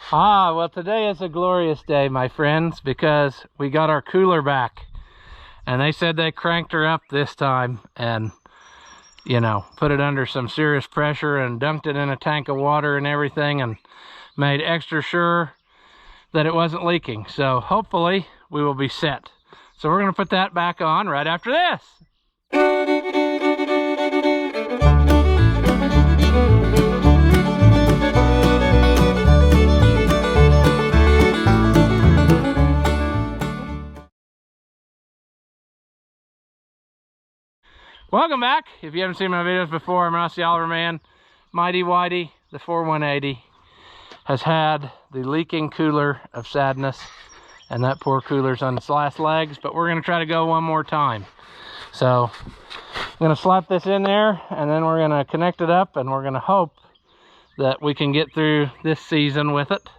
Well, today is a glorious day, my friends, because we got our cooler back. And they said they cranked her up this time and, you know, put it under some serious pressure and dunked it in a tank of water and everything and made extra sure that it wasn't leaking. So hopefully we will be set. So we're going to put that back on right after this. Welcome back. If you haven't seen my videos before, I'm Rusty Oliver Man. Mighty Whitey, the 4180, has had the leaking cooler of sadness, and that poor cooler's on its last legs, but we're going to try to go one more time. So I'm going to slap this in there, and then we're going to connect it up, and we're going to hope that we can get through this season with it.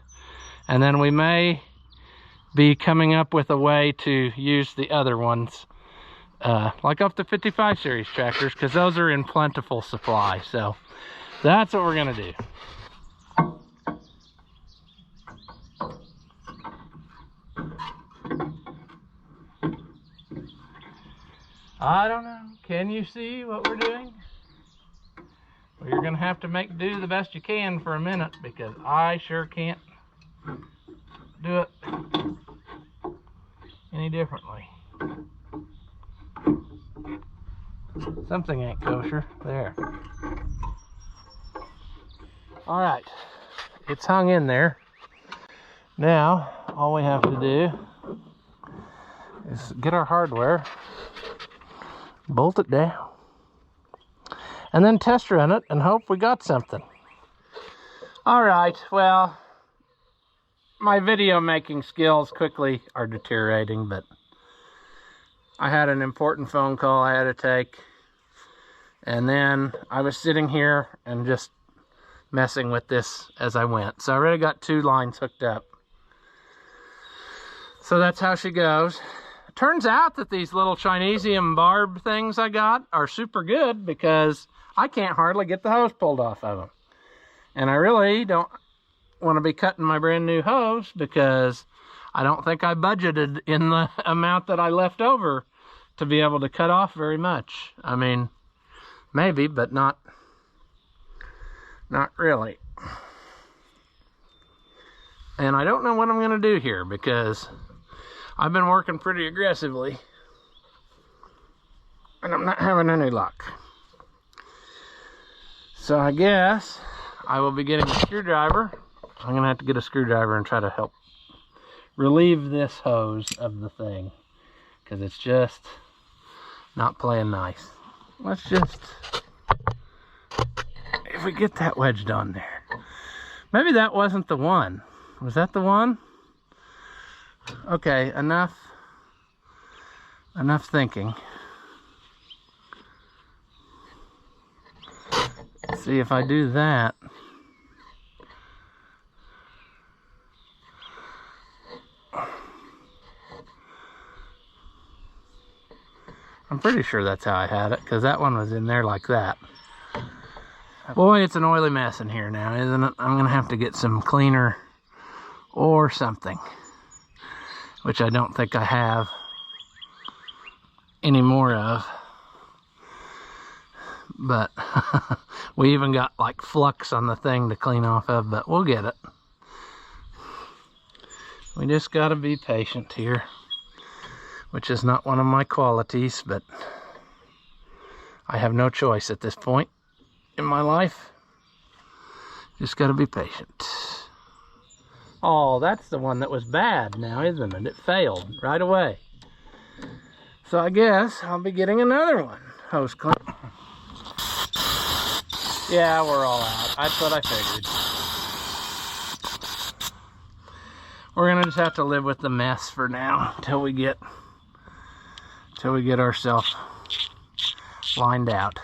And then we may be coming up with a way to use the other ones, like up to 55 series tractors, because those are in plentiful supply. So that's what we're going to do. I don't know. Can you see what we're doing? Well, you're going to have to do the best you can for a minute, because I sure can't do it any differently. Something ain't kosher. There. All right. It's hung in there. Now, all we have to do is get our hardware, bolt it down, and then test run it and hope we got something. All right, well, my video making skills quickly are deteriorating, but I had an important phone call I had to take, and then I was sitting here and just messing with this as I went. So I already got 2 lines hooked up. So that's how she goes. It turns out that these little Chinesium barb things I got are super good, because I can't hardly get the hose pulled off of them. And I really don't want to be cutting my brand new hose, because I don't think I budgeted in the amount that I left over to be able to cut off very much. I mean, maybe, but not really. And I don't know what I'm going to do here, because I've been working pretty aggressively and I'm not having any luck. So I guess I will be getting a screwdriver. I'm going to have to get a screwdriver and try to help relieve this hose of the thing, because it's just not playing nice. Let's just, if we get that wedged on there. Maybe that wasn't the one. Was that the one? Okay, enough thinking. Let's see if I do that. I'm pretty sure that's how I had it, because that one was in there like that. Boy, it's an oily mess in here now, isn't it? I'm gonna have to get some cleaner or something, which I don't think I have any more of. But we even got like flux on the thing to clean off of, but we'll get it. We just gotta be patient here, which is not one of my qualities, but I have no choice at this point in my life. Just gotta be patient. Oh, that's the one that was bad now, isn't it? It failed right away. So I guess I'll be getting another one. Hose clean. Yeah, we're all out. That's what I figured. We're gonna just have to live with the mess for now till we get ourselves lined out.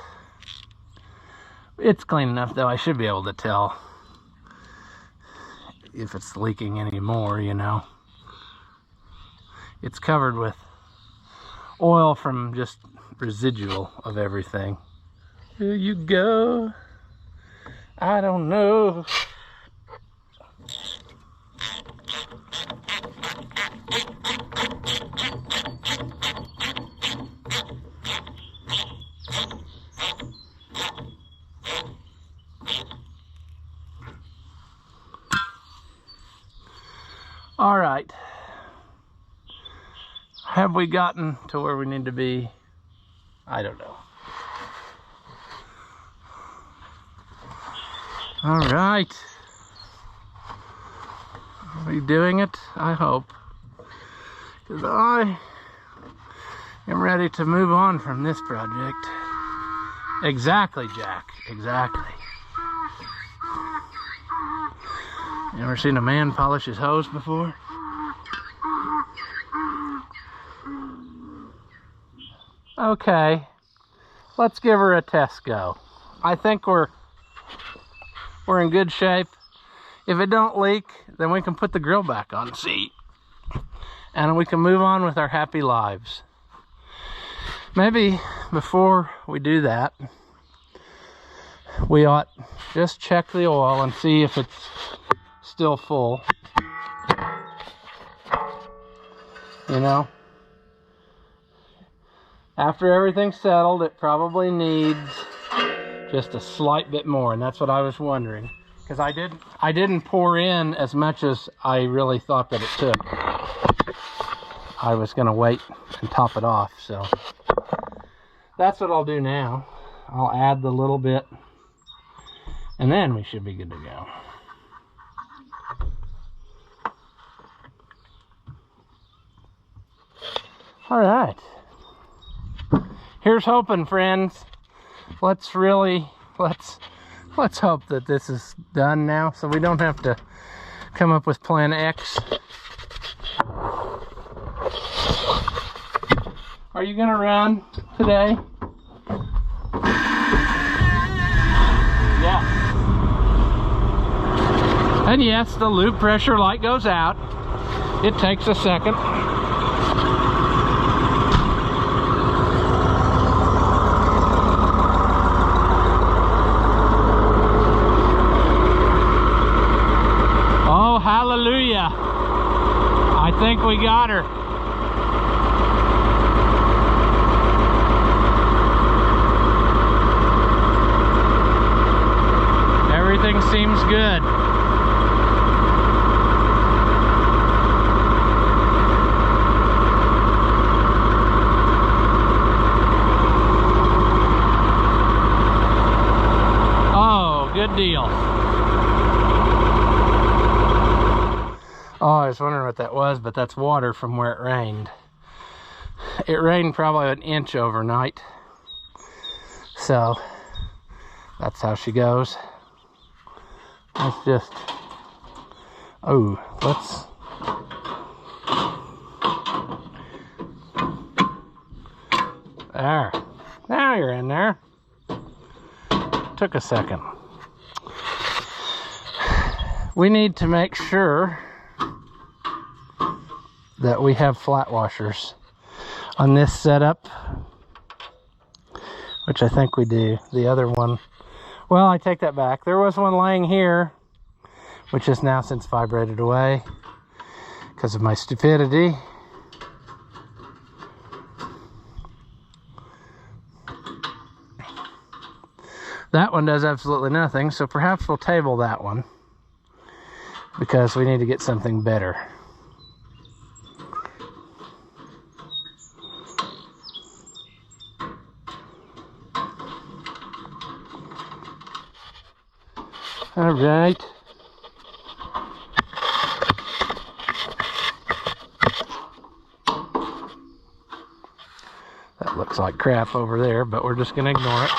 It's clean enough though. I should be able to tell if it's leaking anymore, you know. It's covered with oil from just residual of everything. Here you go. I don't know. All right. Have we gotten to where we need to be? I don't know. All right. Are we doing it? I hope. Because I am ready to move on from this project. Exactly, Jack. Exactly. You ever seen a man polish his hose before? Okay. Let's give her a test go. I think we're in good shape. If it don't leak, then we can put the grill back on, see? And we can move on with our happy lives. Maybe before we do that, we ought just check the oil and see if it's still full. You know? After everything's settled, it probably needs just a slight bit more, and that's what I was wondering. Because I didn't pour in as much as I really thought that it took. I was gonna wait and top it off, so that's what I'll do now. I'll add the little bit, and then we should be good to go. All right. Here's hoping, friends. Let's hope that this is done now, so we don't have to come up with plan X. Are you gonna run today? Yeah. And yes, the loop pressure light goes out. It takes a second. Oh, hallelujah. I think we got her. Everything seems good. Oh, good deal. Oh, I was wondering what that was, but that's water from where it rained. It rained probably an inch overnight. So, that's how she goes. Let's just, there. Now you're in there. Took a second. We need to make sure that we have flat washers on this setup, which I think we do. The other one, well, I take that back. There was one laying here, which has now since vibrated away because of my stupidity. That one does absolutely nothing, so perhaps we'll table that one because we need to get something better. All right. That looks like crap over there, but we're just gonna ignore it.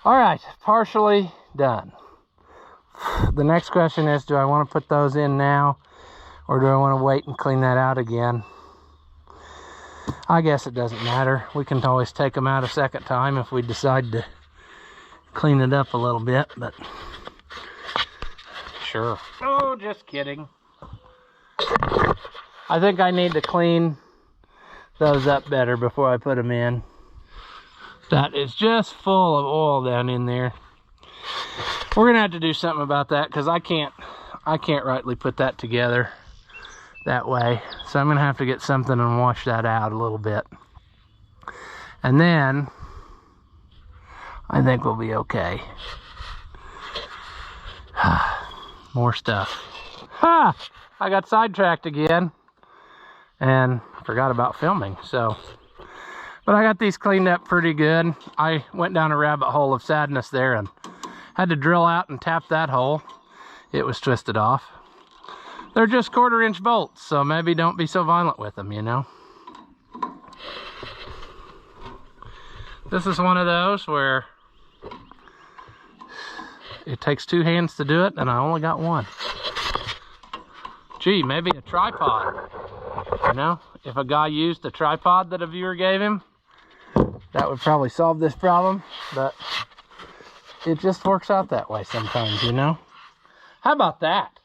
All right, partially done. The next question is, do I want to put those in now, or do I want to wait and clean that out again? I guess it doesn't matter. We can always take them out a second time if we decide to clean it up a little bit, but sure. Oh, just kidding. I think I need to clean those up better before I put them in. That is just full of oil down in there. We're gonna have to do something about that because I can't rightly put that together that way. So I'm gonna have to get something and wash that out a little bit. And then I think we'll be okay. More stuff. Ha! I got sidetracked again and forgot about filming, so. But I got these cleaned up pretty good. I went down a rabbit hole of sadness there and had to drill out and tap that hole. It was twisted off. They're just 1/4-inch bolts, so maybe don't be so violent with them, you know. This is one of those where it takes 2 hands to do it, and I only got 1. Gee, maybe a tripod, you know? If a guy used a tripod that a viewer gave him, that would probably solve this problem, but it just works out that way sometimes, you know? How about that?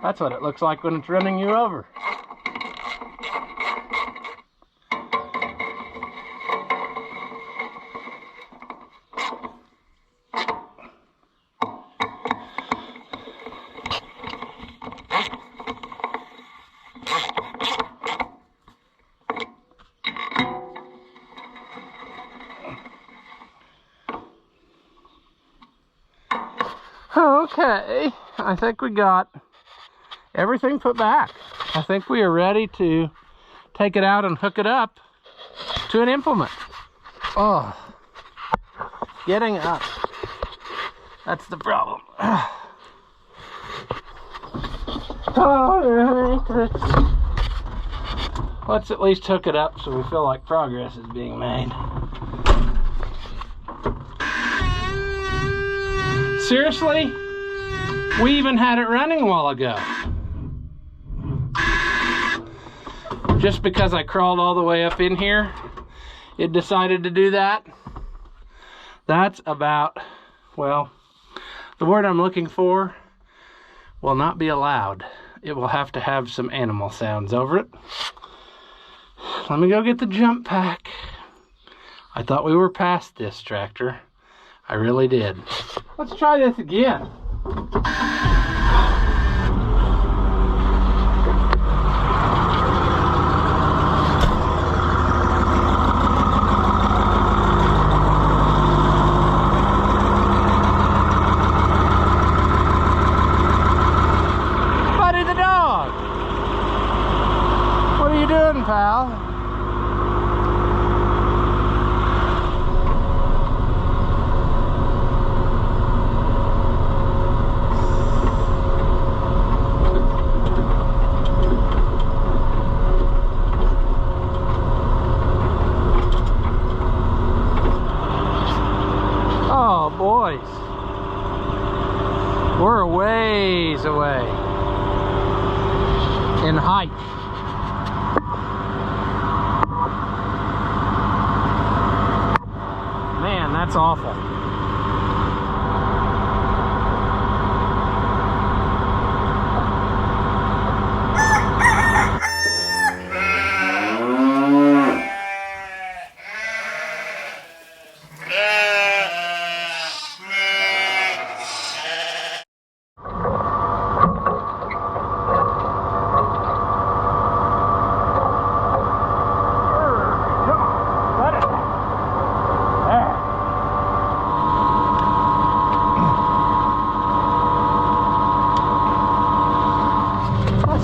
That's what it looks like when it's running you over. Okay, I think we got everything put back. I think we are ready to take it out and hook it up to an implement. Oh, getting up. That's the problem. Let's at least hook it up so we feel like progress is being made. Seriously? We even had it running a while ago. Just because I crawled all the way up in here, it decided to do that. That's about, well, the word I'm looking for will not be allowed. It will have to have some animal sounds over it. Let me go get the jump pack. I thought we were past this tractor. I really did. Let's try this again. Buddy the dog! What are you doing, pal? Boys, we're a ways away in height. Man, that's awful.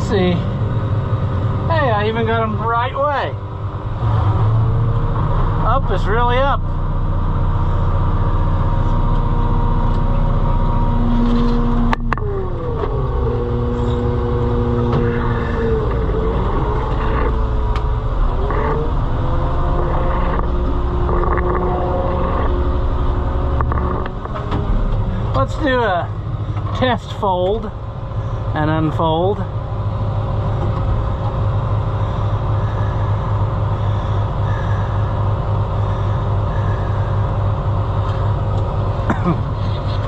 See, hey, I even got them the right way. Up is really up. Let's do a test fold and unfold.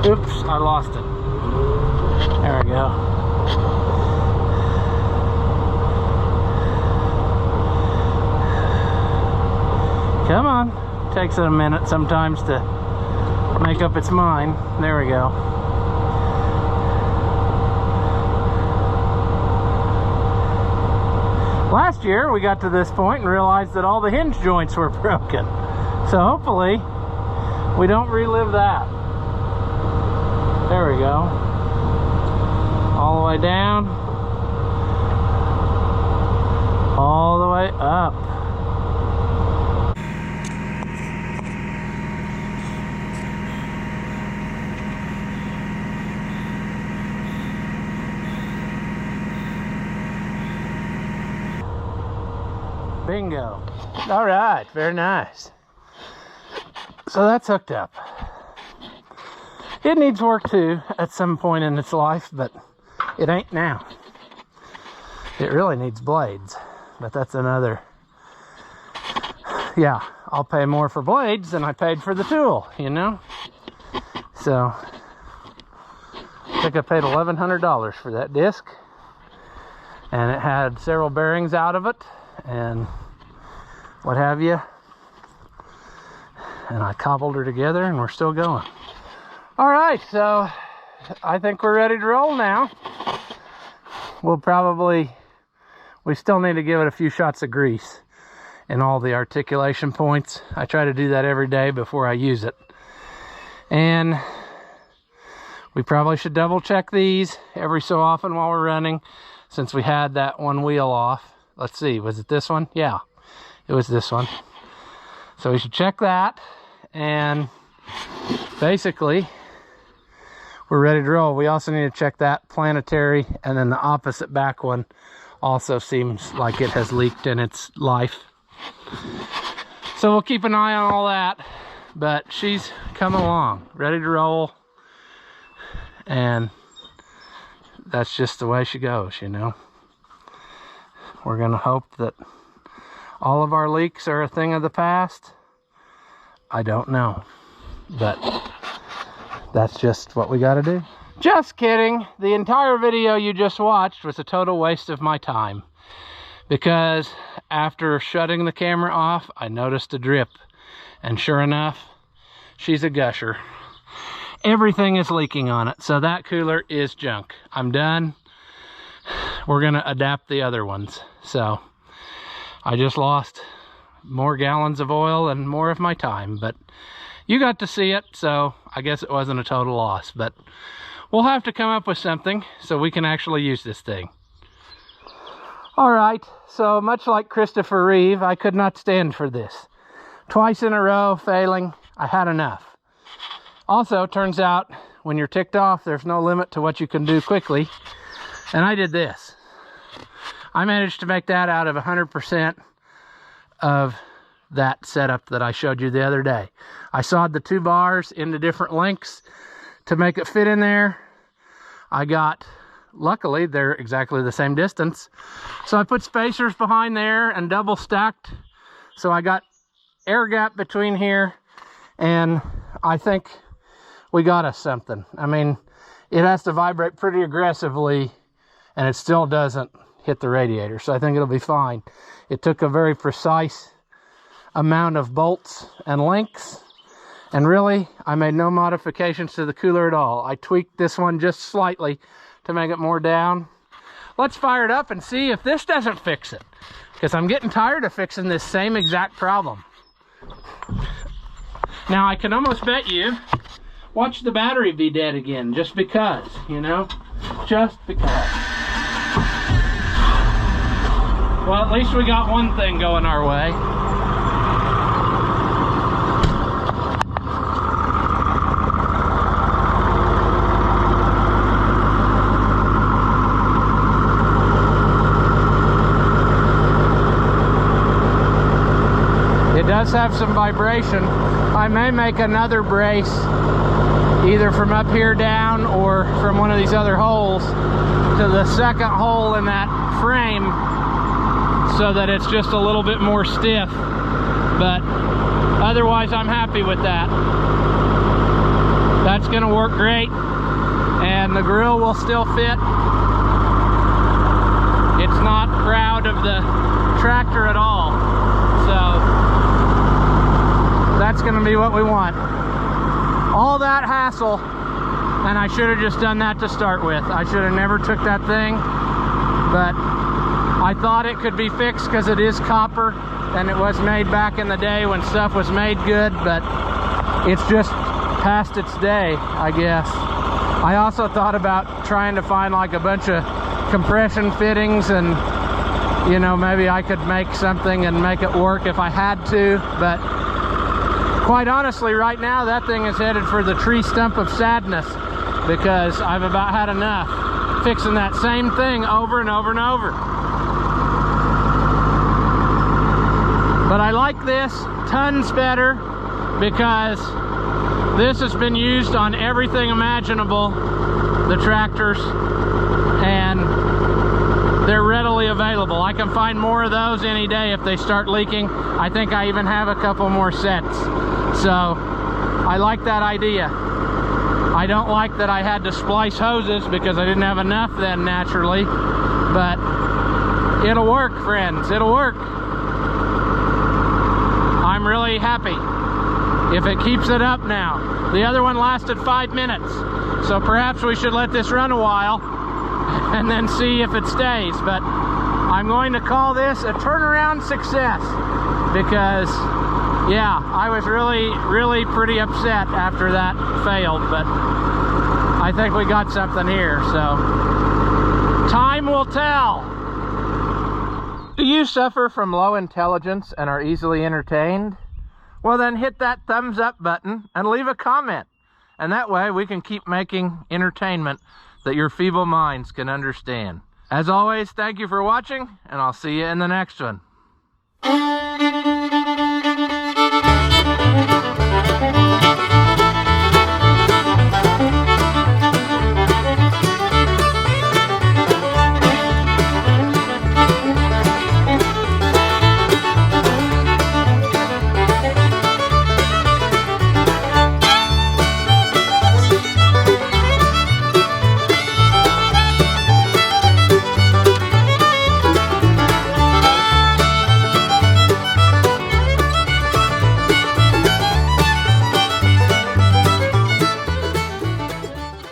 Oops, I lost it. There we go. Come on. Takes it a minute sometimes to make up its mind. There we go. Last year we got to this point and realized that all the hinge joints were broken. So hopefully we don't relive that. There we go. All the way down. All the way up. Bingo. All right, very nice. So that's hooked up. It needs work too at some point in its life, but it ain't now. It really needs blades, but that's another. Yeah, I'll pay more for blades than I paid for the tool, you know? So, I think I paid $1,100 for that disc, and it had several bearings out of it, and what have you. And I cobbled her together, and we're still going. All right, so I think we're ready to roll now. We still need to give it a few shots of grease in all the articulation points. I try to do that every day before I use it. And we probably should double check these every so often while we're running, since we had that one wheel off. Let's see, was it this one? Yeah, it was this one. So we should check that, and basically we're ready to roll. We also need to check that planetary, and then the opposite back one also seems like it has leaked in its life. So we'll keep an eye on all that, but she's coming along, ready to roll, and that's just the way she goes, you know. We're gonna hope that all of our leaks are a thing of the past. I don't know, but that's just what we gotta do. Just kidding. The entire video you just watched was a total waste of my time, because after shutting the camera off, I noticed a drip, and sure enough, she's a gusher. Everything is leaking on it, so that cooler is junk. I'm done. We're gonna adapt the other ones. So I just lost more gallons of oil and more of my time, but you got to see it, so I guess it wasn't a total loss. But we'll have to come up with something so we can actually use this thing. All right, so much like Christopher Reeve, I could not stand for this. Twice in a row failing, I had enough. Also, turns out when you're ticked off, there's no limit to what you can do quickly. And I did this. I managed to make that out of 100% of that setup that I showed you the other day. I sawed the two bars into different lengths to make it fit in there. Luckily, they're exactly the same distance. So I put spacers behind there and double stacked. So I got air gap between here, and I think we got us something. I mean, it has to vibrate pretty aggressively, and it still doesn't hit the radiator, so I think it'll be fine. It took a very precise amount of bolts and links, and really, I made no modifications to the cooler at all. I tweaked this one just slightly to make it more down. Let's fire it up and see if this doesn't fix it, because I'm getting tired of fixing this same exact problem. Now, I can almost bet you, watch the battery be dead again, just because, you know, just because. Well, at least we got one thing going our way. It does have some vibration. I may make another brace, either from up here down or from one of these other holes to the second hole in that frame, so that it's just a little bit more stiff. But otherwise, I'm happy with that. That's gonna work great, and the grill will still fit. It's not proud of the tractor at all, so that's gonna be what we want. All that hassle, and I should have just done that to start with. I should have never took that thing, but I thought it could be fixed because it is copper, than it was made back in the day when stuff was made good, but it's just past its day, I guess. I also thought about trying to find like a bunch of compression fittings, and you know, maybe I could make something and make it work if I had to, but quite honestly, right now that thing is headed for the tree stump of sadness, because I've about had enough fixing that same thing over and over and over. But I like this tons better because this has been used on everything imaginable, the tractors, and they're readily available. I can find more of those any day if they start leaking. I think I even have a couple more sets. So I like that idea. I don't like that I had to splice hoses because I didn't have enough then naturally, but it'll work, friends, it'll work. I'm really happy if it keeps it up now. The other one lasted 5 minutes, so perhaps we should let this run a while and then see if it stays. But I'm going to call this a turnaround success because, yeah, I was really pretty upset after that failed, but I think we got something here, so time will tell. Do you suffer from low intelligence and are easily entertained? Well, then hit that thumbs up button and leave a comment, and that way we can keep making entertainment that your feeble minds can understand. As always, thank you for watching, and I'll see you in the next one.